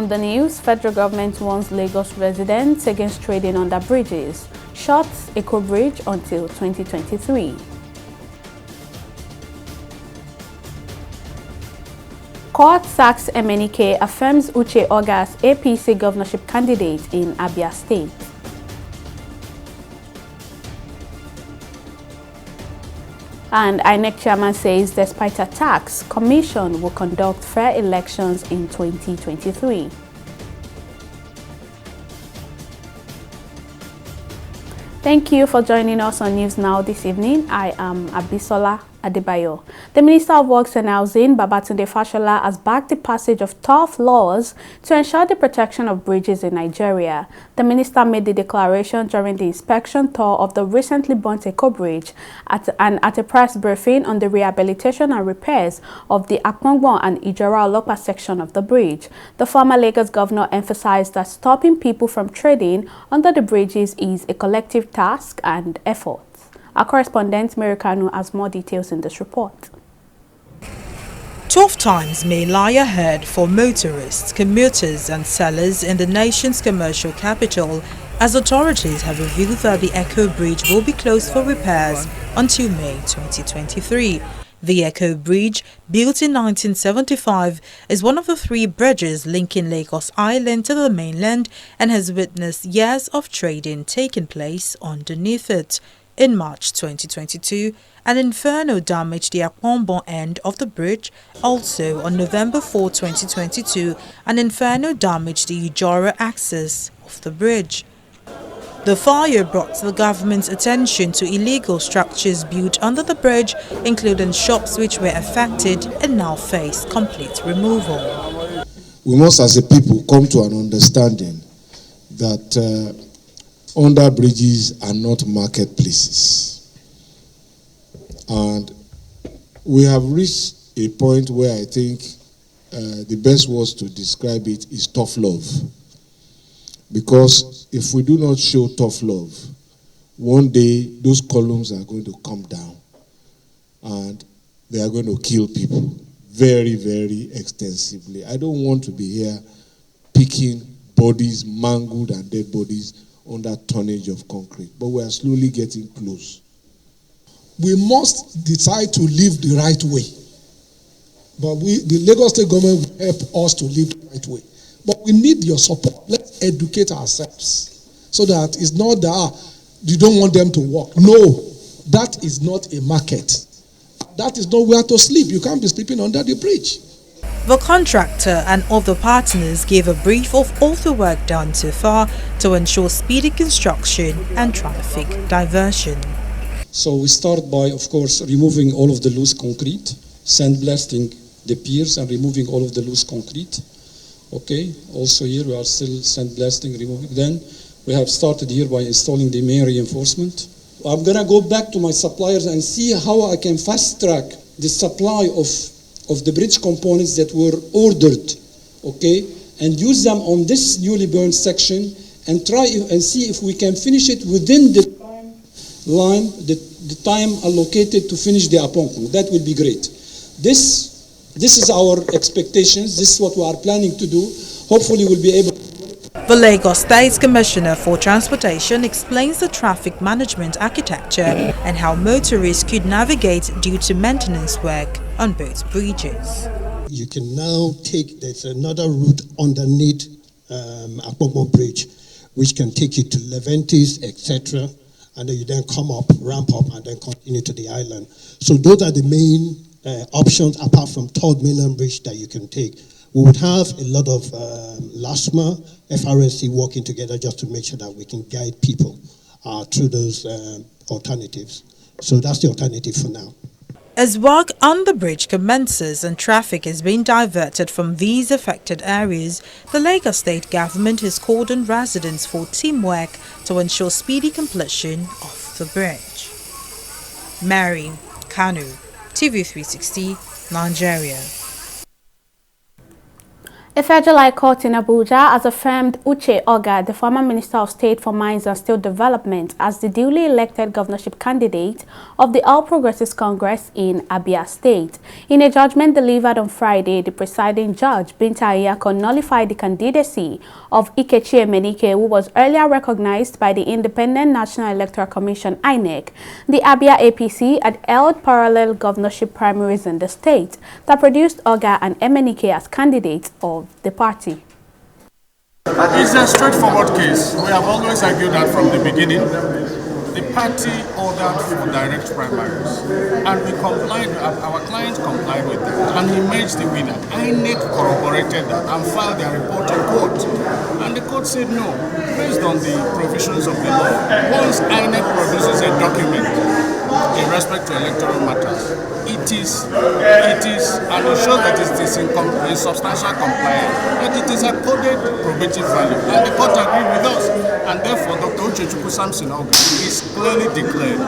from the news, federal government warns Lagos residents against trading under bridges, shuts Eco Bridge until 2023. Court sacks MNK, affirms Uche Ogas APC governorship candidate in Abia State. And INEC chairman says despite attacks, commission will conduct fair elections in 2023. Thank you for joining us on News Now this evening. I am Abisola Adebayo. The Minister of Works and Housing, Babatunde Fashola, has backed the passage of tough laws to ensure the protection of bridges in Nigeria. The minister made the declaration during the inspection tour of the recently burnt Eco Bridge at a press briefing on the rehabilitation and repairs of the Akpongwon and Ijora-Olopa section of the bridge. The former Lagos governor emphasized that stopping people from trading under the bridges is a collective task and effort. Our correspondent Mary Kanu has more details in this report. Tough times may lie ahead for motorists, commuters and sellers in the nation's commercial capital as authorities have revealed that the Eco Bridge will be closed for repairs until May 2023. The Eco Bridge, built in 1975, is one of the three bridges linking Lagos Island to the mainland and has witnessed years of trading taking place underneath it. In March 2022, an inferno damaged the Akpongwon end of the bridge. Also, on November 4, 2022, an inferno damaged the Ijora axis of the bridge. The fire brought the government's attention to illegal structures built under the bridge, including shops which were affected and now face complete removal. We must, as a people, come to an understanding that under bridges are not marketplaces. And we have reached a point where I think the best words to describe it is tough love. Because if we do not show tough love, one day those columns are going to come down and they are going to kill people very, very extensively. I don't want to be here picking bodies, mangled and dead bodies under tonnage of concrete, but we are slowly getting close. We must decide to live the right way. But the Lagos State government will help us to live the right way. But we need your support. Let's educate ourselves so that it's not that you don't want them to work. No, that is not a market. That is not where to sleep. You can't be sleeping under the bridge. The contractor and other partners gave a brief of all the work done so far to ensure speedy construction and traffic diversion. So we start by, of course, removing all of the loose concrete, sandblasting the piers and removing all of the loose concrete. Okay, also here we are still sandblasting, removing. Then we have started here by installing the main reinforcement. I'm going to go back to my suppliers and see how I can fast track the supply of the bridge components that were ordered, okay, and use them on this newly burned section and try and see if we can finish it within the timeline, the time allocated to finish the Akpongwon. That would be great. This is our expectations. This is what we are planning to do. Hopefully we'll be able to. The Lagos State Commissioner for Transportation explains the traffic management architecture and how motorists could navigate due to maintenance work on both bridges. You can now there's another route underneath Akpongwon Bridge, which can take you to Leventis, etc. And then you then come up, ramp up, and then continue to the island. So those are the main options apart from Third Mainland Bridge that you can take. We would have a lot of LASMA, FRSC working together just to make sure that we can guide people through those alternatives. So that's the alternative for now. As work on the bridge commences and traffic is being diverted from these affected areas, the Lagos State government has called on residents for teamwork to ensure speedy completion of the bridge. Mary Kanu, TV360, Nigeria. A federal high court in Abuja has affirmed Uche Oga, the former Minister of State for Mines and Steel Development, as the duly elected governorship candidate of the All Progressives Congress in Abia State. In a judgment delivered on Friday, the presiding judge, Binta Ayako, nullified the candidacy of Ikechi Emenike, who was earlier recognized by the Independent National Electoral Commission (INEC). The Abia APC had held parallel governorship primaries in the state that produced Oga and Emenike as candidates of the party. It's a straightforward case. We have always argued that from the beginning. The party ordered for direct primaries, and we complied. Our client complied with that, and he emerged the winner. INEC corroborated that and filed their report in court, and the court said no, based on the provisions of the law. Once INEC produces a document in respect to electoral matters, it is, and it shows that it is in substantial compliance, that it is accorded probative value, and the court agreed with us, and therefore Dr. Uchechukwu Samson Oga is clearly declared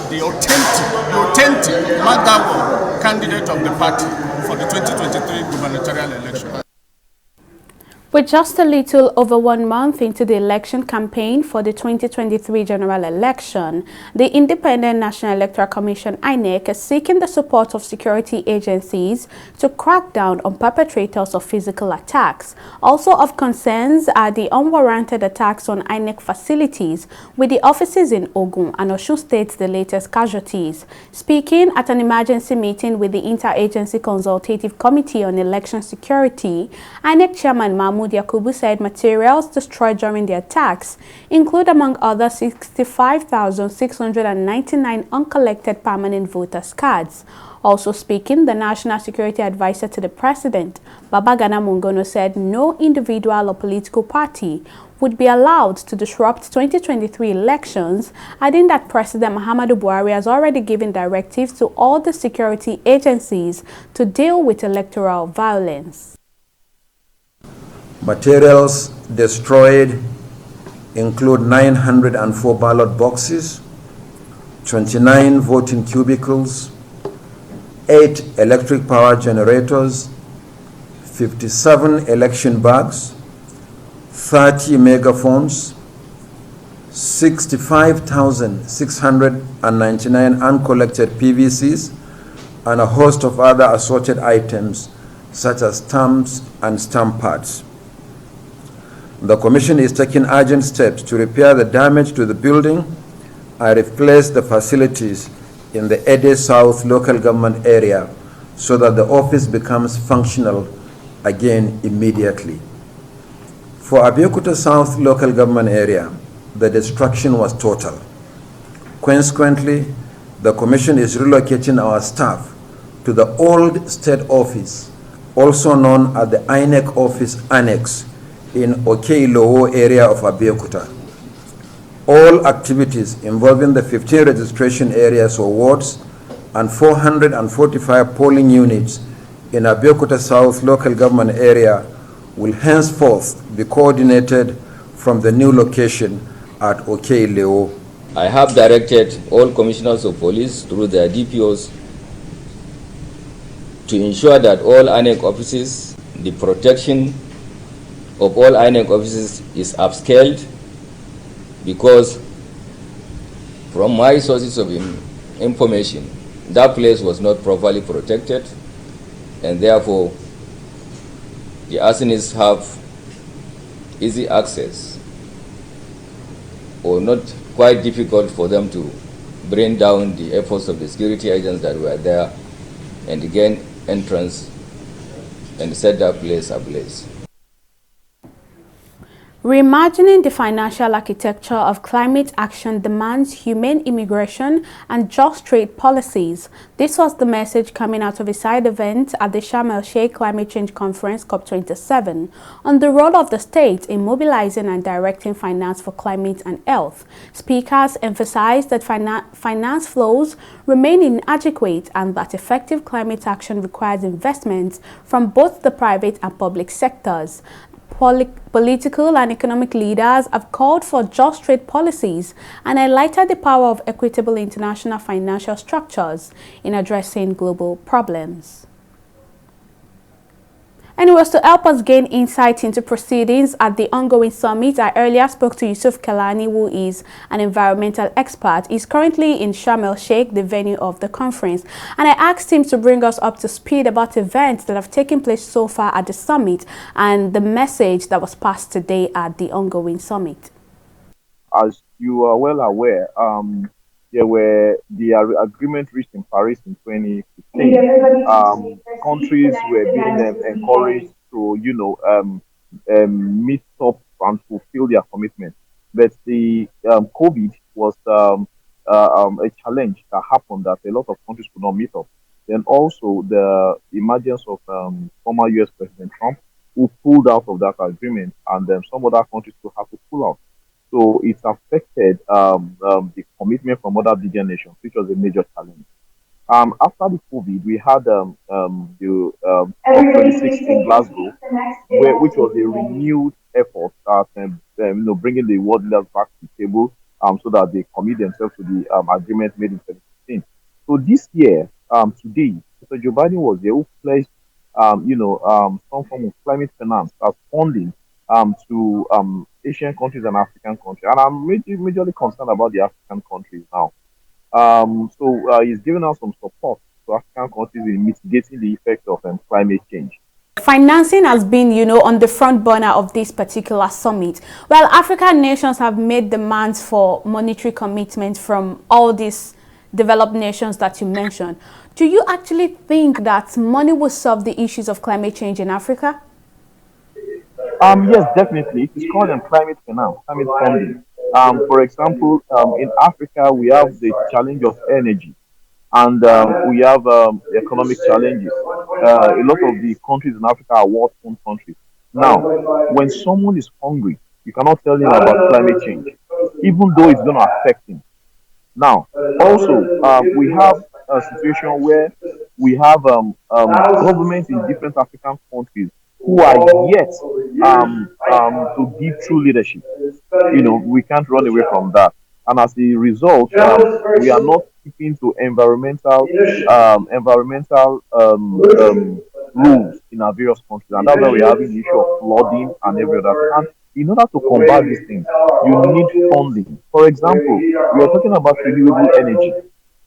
the authentic Magawa candidate of the party for the 2023 gubernatorial election. With just a little over 1 month into the election campaign for the 2023 general election, the Independent National Electoral Commission (INEC) is seeking the support of security agencies to crack down on perpetrators of physical attacks. Also of concerns are the unwarranted attacks on INEC facilities, with the offices in Ogun and Osun states the latest casualties. Speaking at an emergency meeting with the Interagency Consultative Committee on Election Security, INEC Chairman Mahmoud Yakubu said materials destroyed during the attacks include, among others, 65,699 uncollected permanent voters' cards. Also speaking, the National Security Advisor to the President, Babagana Mungono, said no individual or political party would be allowed to disrupt 2023 elections, adding that President Muhammadu Buhari has already given directives to all the security agencies to deal with electoral violence. Materials destroyed include 904 ballot boxes, 29 voting cubicles, 8 electric power generators, 57 election bags, 30 megaphones, 65,699 uncollected PVCs, and a host of other assorted items such as stamps and stamp pads. The Commission is taking urgent steps to repair the damage to the building and replace the facilities in the Ede South local government area so that the office becomes functional again immediately. For Abeokuta South local government area, the destruction was total. Consequently, the Commission is relocating our staff to the old state office, also known as the INEC office annex, in Okeilowo area of Abeokuta. All activities involving the 15 registration areas or wards and 445 polling units in Abeokuta South local government area will henceforth be coordinated from the new location at Okeilowo. I have directed all commissioners of police through their DPOs to ensure that all INEC offices, the protection of all INEC offices is upscaled, because from my sources of information, that place was not properly protected, and therefore the arsonists have easy access, or not quite difficult for them to bring down the efforts of the security agents that were there and gain entrance and set that place ablaze. Reimagining the financial architecture of climate action demands humane immigration and just trade policies. This was the message coming out of a side event at the Sharm el-Sheikh Climate Change Conference COP27 on the role of the state in mobilizing and directing finance for climate and health. Speakers emphasized that finance flows remain inadequate and that effective climate action requires investments from both the private and public sectors. Political and economic leaders have called for just trade policies and highlighted the power of equitable international financial structures in addressing global problems. And it was to help us gain insight into proceedings at the ongoing summit. I earlier spoke to Yusuf Kelani, who is an environmental expert. He's currently in Sharm el-Sheikh, the venue of the conference. And I asked him to bring us up to speed about events that have taken place so far at the summit and the message that was passed today at the ongoing summit. As you are well aware, there were the agreement reached in Paris in 2015. Countries were being encouraged to, meet up and fulfill their commitment. But the COVID was a challenge that happened that a lot of countries could not meet up. Then also the emergence of former U.S. President Trump, who pulled out of that agreement, and then some other countries will have to pull out. So it affected the commitment from other bigger nations, which was a major challenge. After the COVID, we had the COP26 in Glasgow, which was a renewed effort at bringing the world leaders back to the table so that they commit themselves to the agreement made in 2016. So this year, today, Mr. Joe Biden was there, who pledged some form of climate finance as funding to Asian countries and African countries. And I'm majorly concerned about the African countries now. So he's given us some support to African countries in mitigating the effects of climate change. Financing has been, on the front burner of this particular summit. Well, African nations have made demands for monetary commitment from all these developed nations that you mentioned. Do you actually think that money will solve the issues of climate change in Africa? Yes, definitely. It is called climate finance, climate funding. For example, in Africa, we have the challenge of energy, and we have economic challenges. A lot of the countries in Africa are war-torn countries. Now, when someone is hungry, you cannot tell him about climate change, even though it's going to affect him. Now, also, we have a situation where we have governments in different African countries who are yet to give true leadership. We can't run away from that. And as a result, we are not keeping to environmental rules in our various countries. And that's why we're having the issue of flooding and every other thing. And in order to combat these things, you need funding. For example, we are talking about renewable energy,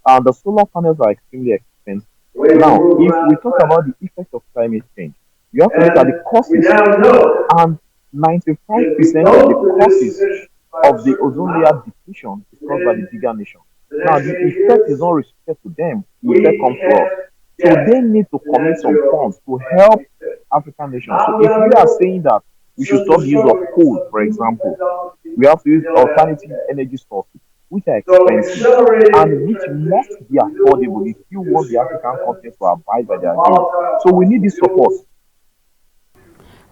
and the solar panels are extremely expensive. Now, if we talk about the effect of climate change, you have to look at the causes, and 95% of the causes of the ozone layer depletion is caused by the bigger nations. Now, the effect is not restricted to them, the effect comes to us. So they need to commit some funds to help African nations. So if we are saying that we should stop the use of coal, for example, we have to use alternative energy sources, which are expensive and which must be affordable if you want the African countries to abide by their agreement. So we need this support.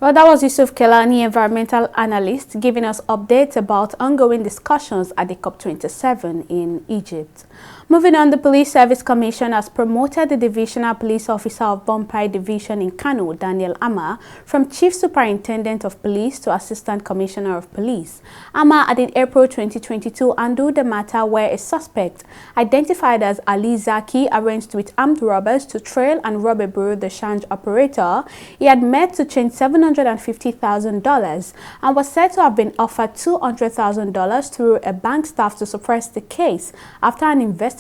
Well, that was Yusuf Kelani, environmental analyst, giving us updates about ongoing discussions at the COP27 in Egypt. Moving on, the Police Service Commission has promoted the Divisional Police Officer of Bompai Division in Kano, Daniel Ama, from Chief Superintendent of Police to Assistant Commissioner of Police. Ama, in April 2022, handled the matter where a suspect, identified as Ali Zaki, arranged with armed robbers to trail and rob a Bureau de Change operator. He had met to change $750,000 and was said to have been offered $200,000 through a bank staff to suppress the case after an investigation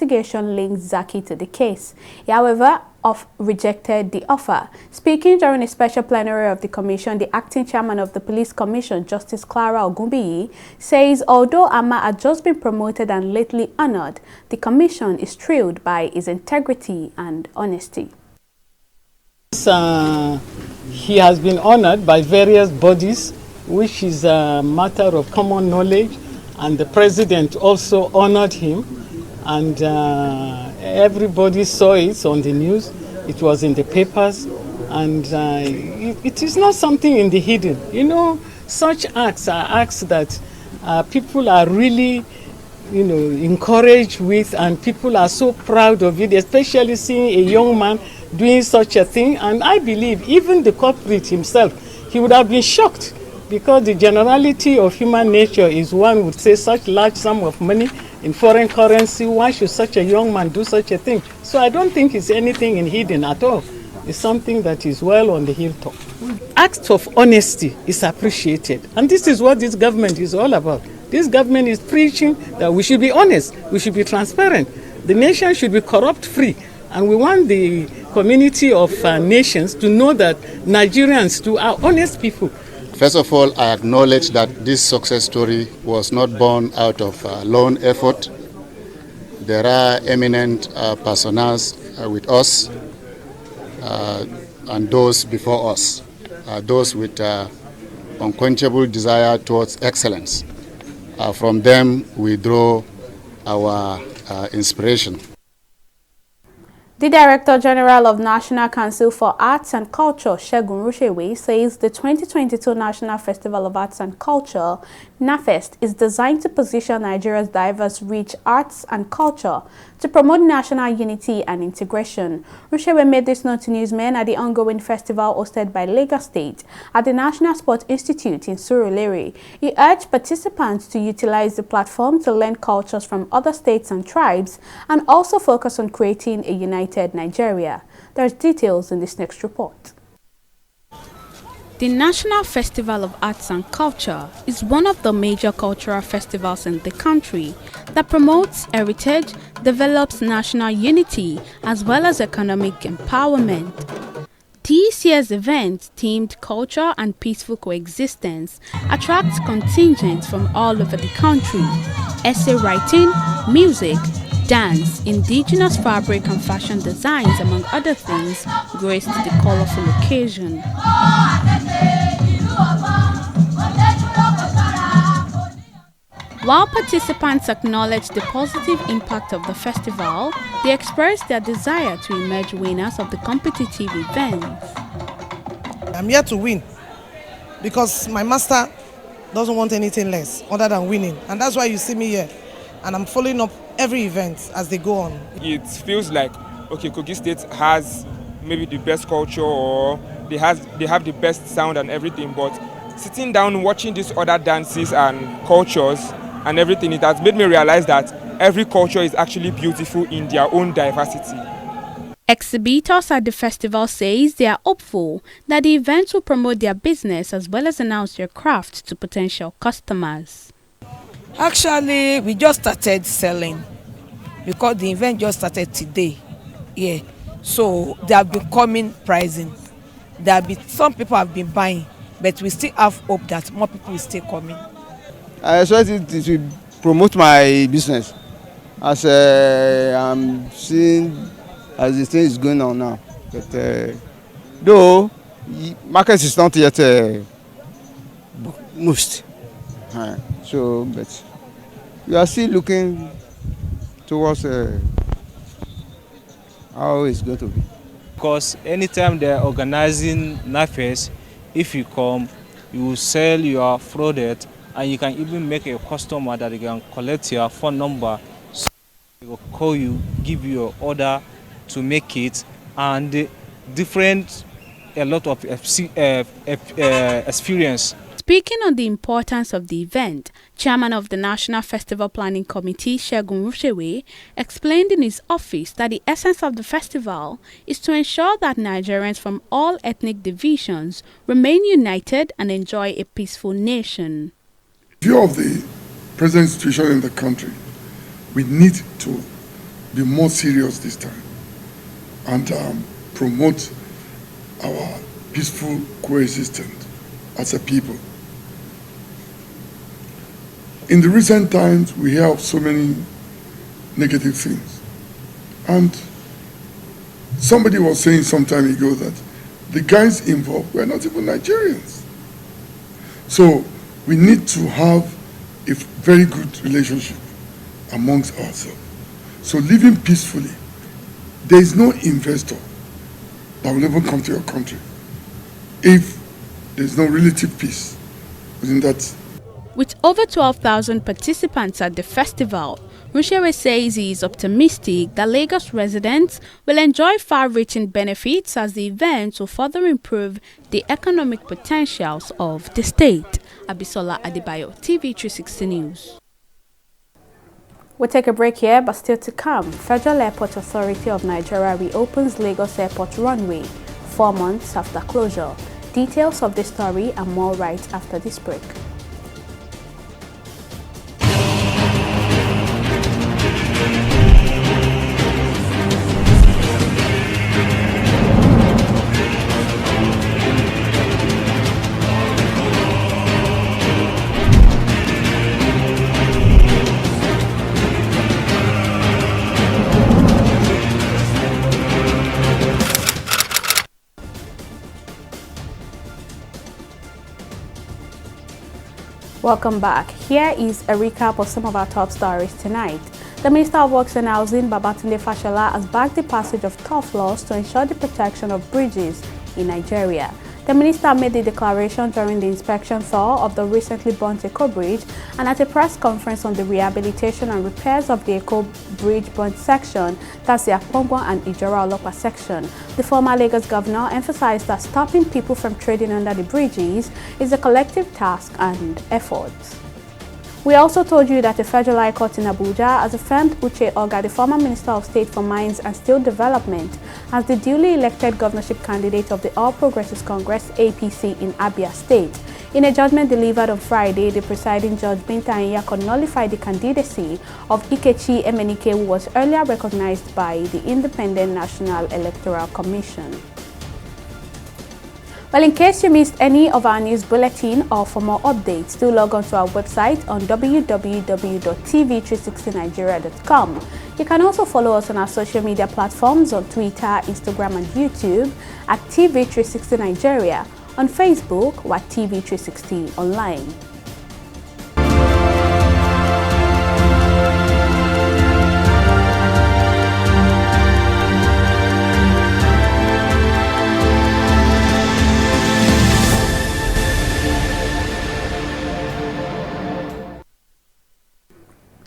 linked Zaki to the case. He, however, rejected the offer. Speaking during a special plenary of the commission, the acting chairman of the Police Commission, Justice Clara Ogumbiyi, says although Ama had just been promoted and lately honored, the commission is thrilled by his integrity and honesty. He has been honored by various bodies, which is a matter of common knowledge, and the president also honored him, and everybody saw it on the news. It was in the papers, and it is not something in the hidden. Such acts are acts that people are really encouraged with, and people are so proud of it, especially seeing a young man doing such a thing. And I believe even the culprit himself, he would have been shocked, because the generality of human nature is one would say such large sum of money in foreign currency, why should such a young man do such a thing? So I don't think it's anything in hidden at all. is something that is well on the hilltop. Acts of honesty is appreciated, and this is what this government is all about. This government is preaching that we should be honest, we should be transparent, the nation should be corrupt-free, and we want the community of nations to know that Nigerians too are honest people. First of all, I acknowledge that this success story was not born out of lone effort. There are eminent personas with us and those before us, those with unquenchable desire towards excellence. From them, we draw our inspiration. The Director General of National Council for Arts and Culture, Segun Rushewe, says the 2022 National Festival of Arts and Culture, NAFEST, is designed to position Nigeria's diverse, rich arts and culture to promote national unity and integration. Rushewe made this known to newsmen at the ongoing festival hosted by Lagos State at the National Sports Institute in Surulere. He urged participants to utilize the platform to learn cultures from other states and tribes and also focus on creating a united Nigeria. There's details in this next report. The National Festival of Arts and Culture is one of the major cultural festivals in the country that promotes heritage, develops national unity, as well as economic empowerment. This year's event, themed Culture and Peaceful Coexistence, attracts contingents from all over the country. Essay writing, music, dance, indigenous fabric and fashion designs, among other things, graced the colorful occasion. While participants acknowledged the positive impact of the festival, they expressed their desire to emerge winners of the competitive events. I'm here to win because my master doesn't want anything less other than winning, and that's why you see me here, and I'm following up every event as they go on. It feels like, okay, Kogi State has maybe the best culture, or they have the best sound and everything, but sitting down watching these other dances and cultures and everything, it has made me realize that every culture is actually beautiful in their own diversity. Exhibitors at the festival says they are hopeful that the event will promote their business as well as announce their craft to potential customers. Actually, we just started selling because the event just started today. Yeah, so they have been coming pricing. Some people have been buying, but we still have hope that more people will still coming. I expect it to promote my business as I'm seeing as the thing is going on now. But though market is not yet moved, so but we are still looking towards how it's going to be. Because anytime they're organizing NAFES, if you come, you will sell your product, and you can even make a customer that you can collect your phone number, so they will call you, give you your order to make it, and a lot of experience. Speaking on the importance of the event, Chairman of the National Festival Planning Committee, Segun Rushewe, explained in his office that the essence of the festival is to ensure that Nigerians from all ethnic divisions remain united and enjoy a peaceful nation. In view of the present situation in the country, we need to be more serious this time and promote our peaceful coexistence as a people. In the recent times, we hear of so many negative things. And somebody was saying some time ago that the guys involved were not even Nigerians. So we need to have a very good relationship amongst ourselves. So living peacefully, there is no investor that will ever come to your country if there is no relative peace within that. With over 12,000 participants at the festival, Rushewe says he is optimistic that Lagos residents will enjoy far-reaching benefits as the event will further improve the economic potentials of the state. Abisola Adebayo, TV360 News. We'll take a break here, but still to come. Federal Airport Authority of Nigeria reopens Lagos Airport runway 4 months after closure. Details of this story and more right after this break. Welcome back. Here is a recap of some of our top stories tonight. The Minister of Works and Housing, Babatunde Fashola, has backed the passage of tough laws to ensure the protection of bridges in Nigeria. The minister made the declaration during the inspection tour of the recently burnt Eko Bridge and at a press conference on the rehabilitation and repairs of the Eko Bridge burnt section, that's the Akpongwa and Ijora Olopa section. The former Lagos governor emphasized that stopping people from trading under the bridges is a collective task and effort. We also told you that the Federal High Court in Abuja has affirmed Uche Oga, the former Minister of State for Mines and Steel Development, as the duly elected governorship candidate of the All Progressives Congress (APC) in Abia State. In a judgment delivered on Friday, the presiding judge Binta Anyako nullified the candidacy of Ikechi Emenike, who was earlier recognized by the Independent National Electoral Commission. Well, in case you missed any of our news bulletin or for more updates, do log on to our website on www.tv360nigeria.com. You can also follow us on our social media platforms on Twitter, Instagram, and YouTube at TV360 Nigeria, on Facebook or at TV360 Online.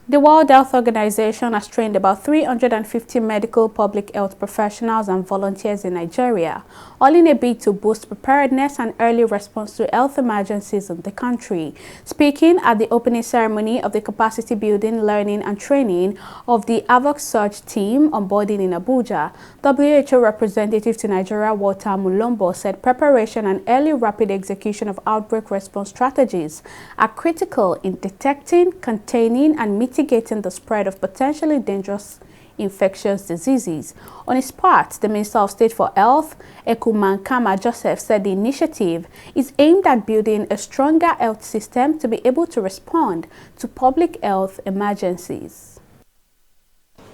The World Health Organization has trained about 350 medical public health professionals and volunteers in Nigeria, all in a bid to boost preparedness and early response to health emergencies in the country. Speaking at the opening ceremony of the capacity building, learning and training of the AVOC Surge team onboarding in Abuja, WHO representative to Nigeria, Walter Mulombo, said preparation and early rapid execution of outbreak response strategies are critical in detecting, containing and mitigating the spread of potentially dangerous infectious diseases. On his part, the Minister of State for Health, Ekumankama Joseph, said the initiative is aimed at building a stronger health system to be able to respond to public health emergencies.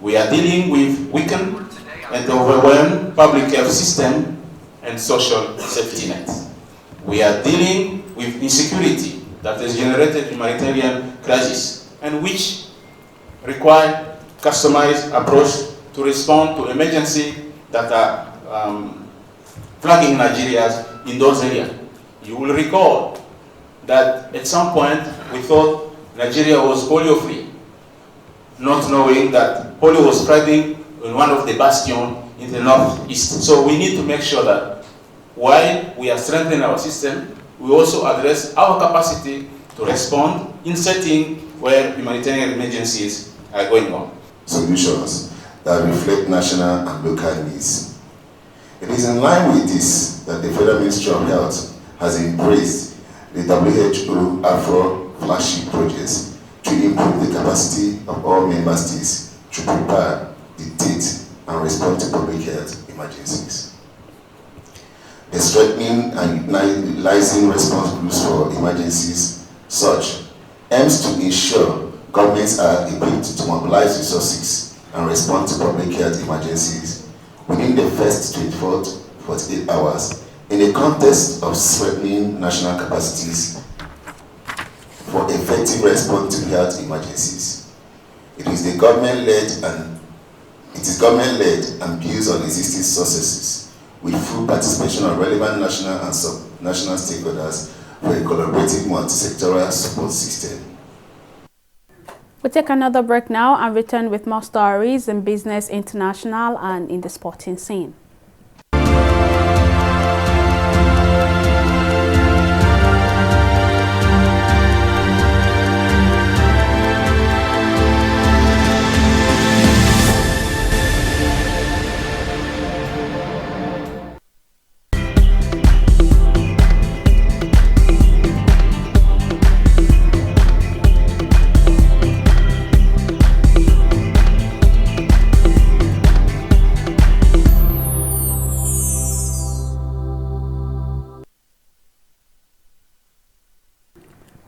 We are dealing with weakened and overwhelmed public health system and social safety net. We are dealing with insecurity that has generated humanitarian crisis and which require customized approach to respond to emergencies that are flagging Nigeria in those areas. You will recall that at some point we thought Nigeria was polio free, not knowing that polio was spreading in one of the bastions in the northeast. So we need to make sure that while we are strengthening our system, we also address our capacity to respond in settings where humanitarian emergencies are going on. Solutions that reflect national and local needs. It is in line with this that the Federal Ministry of Health has embraced the WHO Afro flagship projects to improve the capacity of all member states to prepare, detect, and respond to public health emergencies. The strengthening and utilizing response groups for emergencies such aims to ensure governments are equipped to mobilize resources and respond to public health emergencies within the first 24 to 48 hours in the context of strengthening national capacities for effective response to health emergencies. It is government-led and builds on existing sources with full participation of relevant national and sub-national stakeholders for a collaborative multi-sectoral support system. We'll take another break now and return with more stories in business, international, and in the sporting scene.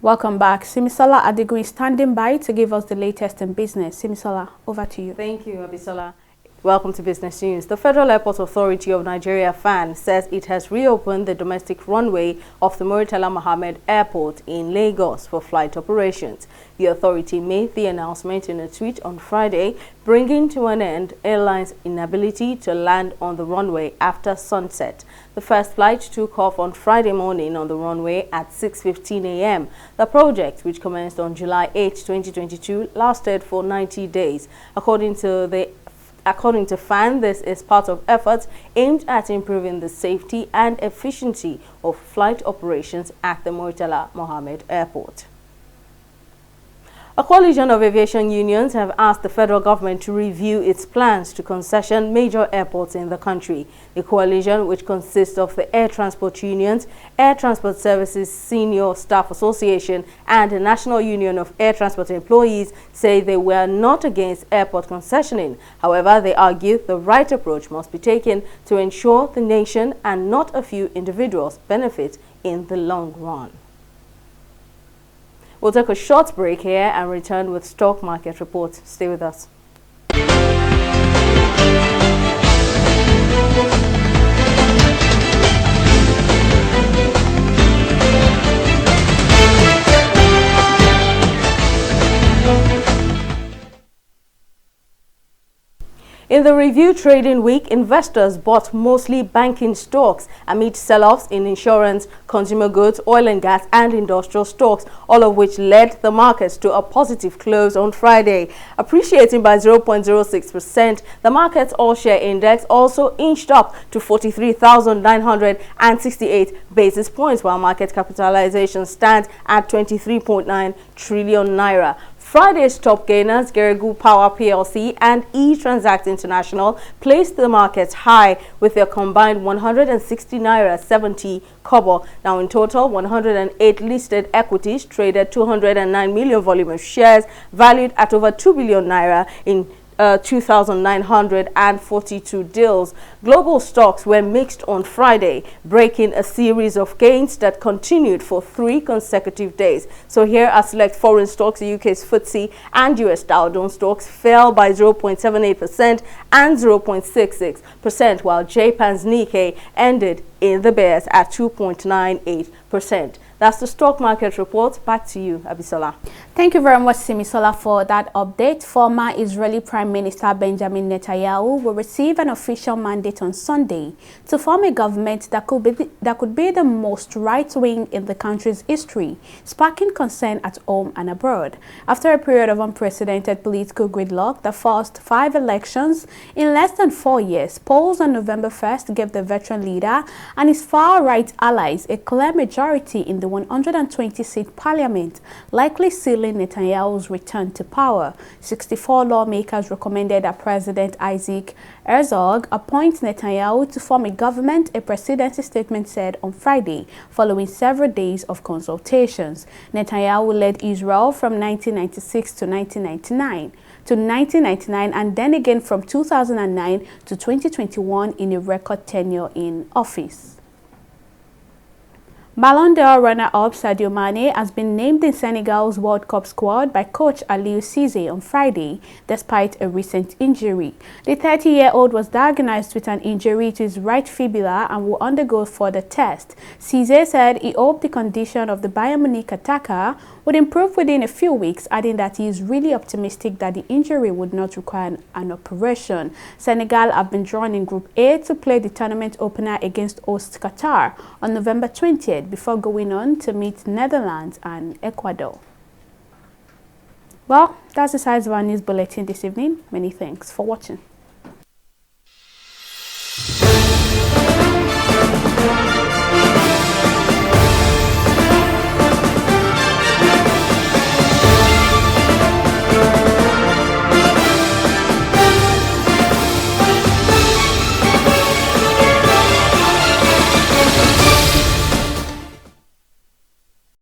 Welcome back. Simisola Adigui is standing by to give us the latest in business. Simisola, over to you. Thank you, Abisola. Welcome to Business News. The Federal Airport Authority of Nigeria FAN says it has reopened the domestic runway of the Murtala Mohammed Airport in Lagos for flight operations. The authority made the announcement in a tweet on Friday, bringing to an end airlines' inability to land on the runway after sunset. The first flight took off on Friday morning on the runway at 6:15 a.m. The project, which commenced on July 8, 2022, lasted for 90 days. According to FAN, this is part of efforts aimed at improving the safety and efficiency of flight operations at the Murtala Mohammed Airport. A coalition of aviation unions have asked the federal government to review its plans to concession major airports in the country. The coalition, which consists of the Air Transport Unions, Air Transport Services Senior Staff Association, and the National Union of Air Transport Employees, say they were not against airport concessioning. However, they argue the right approach must be taken to ensure the nation and not a few individuals benefit in the long run. We'll take a short break here and return with stock market reports. Stay with us. In the review trading week, investors bought mostly banking stocks amid sell-offs in insurance, consumer goods, oil and gas, and industrial stocks, all of which led the markets to a positive close on Friday. Appreciating by 0.06%, the market's all-share index also inched up to 43,968 basis points, while market capitalization stands at 23.9 trillion naira. Friday's top gainers, Geregu Power PLC and E-Transact International, placed the markets high with their combined 160 naira 70 kobo. Now in total, 108 listed equities traded 209 million volume of shares valued at over 2 billion naira in 2,942 deals. Global stocks were mixed on Friday, breaking a series of gains that continued for 3 consecutive days. So here are select foreign stocks. The UK's FTSE and US Dow Jones stocks fell by 0.78% and 0.66%, while Japan's Nikkei ended in the bears at 2.98%. That's the stock market report. Back to you, Abisola. Thank you very much, Simisola, for that update. Former Israeli Prime Minister Benjamin Netanyahu will receive an official mandate on Sunday to form a government that could be the most right-wing in the country's history, sparking concern at home and abroad. After a period of unprecedented political gridlock that forced 5 elections in less than 4 years, polls on November 1st gave the veteran leader and his far-right allies a clear majority in the 120-seat parliament, likely sealing Netanyahu's return to power. 64 lawmakers recommended that President Isaac Herzog appoint Netanyahu to form a government, a presidency statement said on Friday, following several days of consultations. Netanyahu led Israel from 1996 to 1999 and then again from 2009 to 2021 in a record tenure in office. Ballon d'Or runner-up Sadio Mane has been named in Senegal's World Cup squad by coach Aliou Cissé on Friday, despite a recent injury. The 30-year-old was diagnosed with an injury to his right fibula and will undergo further tests. Cissé said he hoped the condition of the Bayern Munich attacker would improve within a few weeks, adding that he is really optimistic that the injury would not require an operation. Senegal have been drawn in Group A to play the tournament opener against host Qatar on November 20th. Before going on to meet Netherlands and Ecuador. Well, that's the size of our news bulletin this evening. Many thanks for watching.